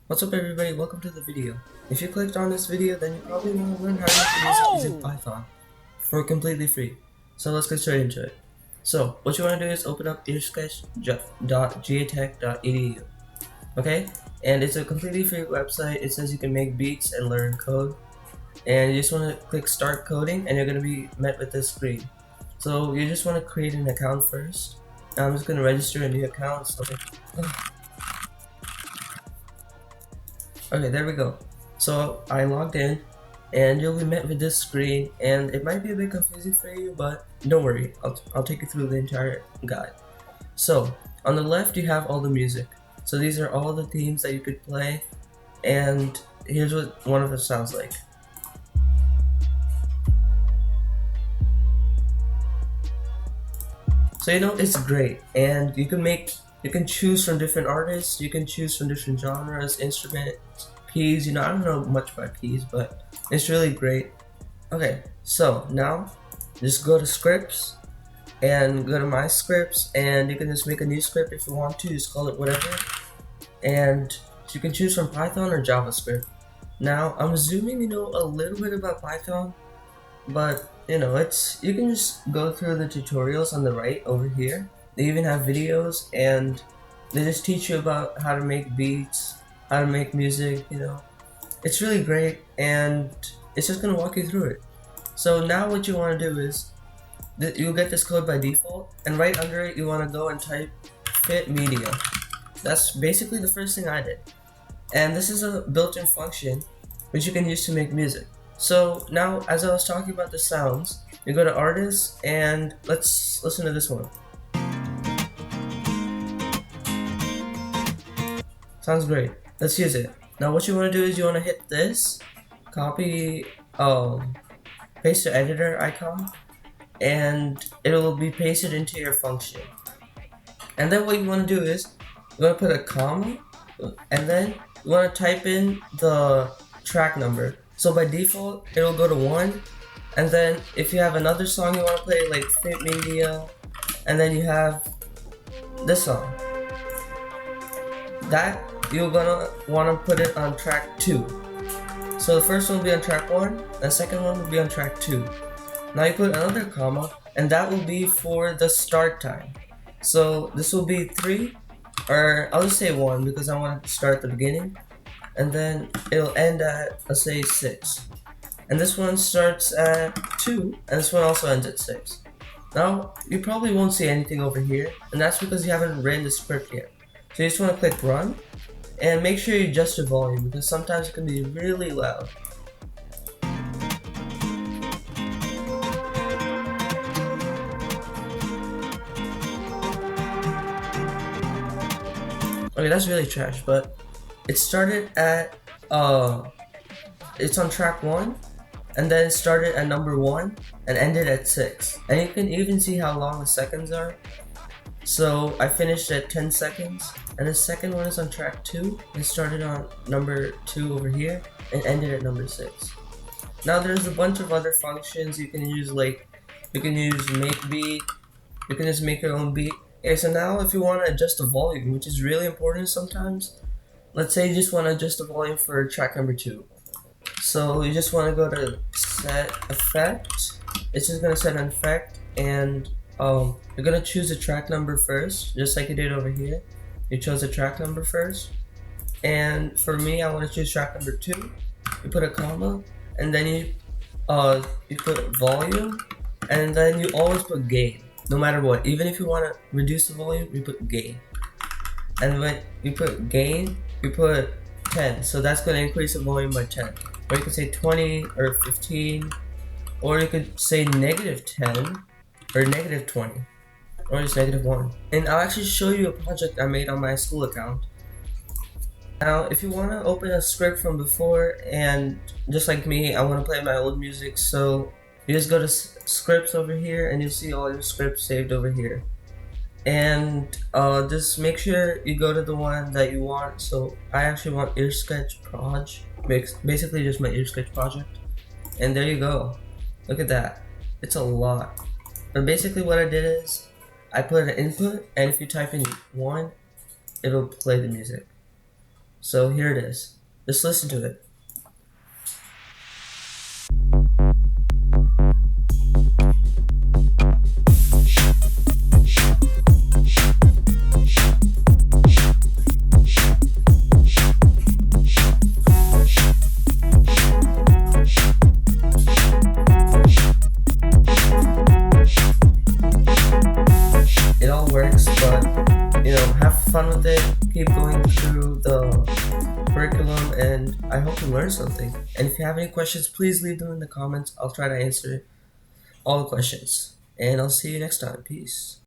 What's up everybody, welcome to the video. If you clicked on this video, then you probably want to learn how to make music using Python for completely free. So let's get straight into it. So what you want to do is open up earsketch.gatech.edu. Okay, and it's a completely free website. It says you can make beats and learn code. And you just want to click start coding and you're going to be met with this screen. So you just want to create an account first. Now I'm just going to register a new account. Okay, there we go. So I logged in and you'll be met with this screen, and it might be a bit confusing for you, but don't worry, I'll take you through the entire guide. So on the left you have all the music. So these are all the themes that you could play, and here's what one of them sounds like. So it's great, and you can choose from different artists, you can choose from different genres, instruments, keys. I don't know much about keys, but it's really great. Okay, so now just go to scripts and go to my scripts, and you can just make a new script if you want to, just call it whatever. And you can choose from Python or JavaScript. Now I'm assuming you know a little bit about Python, but you can just go through the tutorials on the right over here. They even have videos, and they just teach you about how to make beats, how to make music. It's really great, and it's just gonna walk you through it. So now what you want to do is you'll get this code by default, and right under it you want to go and type fit media. That's basically the first thing I did, and this is a built-in function which you can use to make music. So now, as I was talking about the sounds, you go to artists, and let's listen to this one. Sounds great. Let's use it. Now what you want to do is you want to hit this, copy, paste the editor icon, and it will be pasted into your function. And then what you want to do is you want to put a comma, and then you want to type in the track number. So by default, it'll go to 1, and then if you have another song you want to play, like Fit Media, and then you have this song, that you're gonna want to put it on track 2. So the first one will be on track 1, the second one will be on track 2. Now you put another comma, and that will be for the start time. So this will be 3, or I'll just say 1 because I want to start at the beginning. And then it'll end at, let's say, 6. And this one starts at 2, and this one also ends at 6. Now, you probably won't see anything over here, and that's because you haven't written the script yet. So you just want to click run, and make sure you adjust your volume, because sometimes it can be really loud. Okay, that's really trash, but it started at, it's on track 1, and then it started at number 1 and ended at 6. And you can even see how long the seconds are. So I finished at 10 seconds, and the second one is on track 2. It started on number 2 over here and ended at number 6. Now there's a bunch of other functions you can use, like you can use make beat, you can just make your own beat. Okay, so now if you want to adjust the volume, which is really important sometimes, let's say you just want to adjust the volume for track number 2. So you just want to go to set effect. It's just going to set an effect, and you're going to choose the track number first, just like you did over here. You chose the track number first, and for me, I want to choose track number 2. You put a comma, and then you put volume, and then you always put gain, no matter what. Even if you want to reduce the volume, you put gain. And when you put gain, you put 10, so that's going to increase the volume by 10. Or you could say 20 or 15, or you could say -10 or -20, or just -1. And I'll actually show you a project I made on my school account. Now, if you want to open a script from before, and just like me, I want to play my old music, so you just go to scripts over here, and you'll see all your scripts saved over here. And just make sure you go to the one that you want. So I actually want earsketch proj, basically just my earsketch project. And there you go. Look at that. It's a lot. But basically what I did is I put an input, and if you type in 1, it'll play the music. So here it is. Just listen to it. It all works, but have fun with it. Keep going through the curriculum, and I hope you learn something. And if you have any questions, please leave them in the comments. I'll try to answer all the questions. And I'll see you next time. Peace.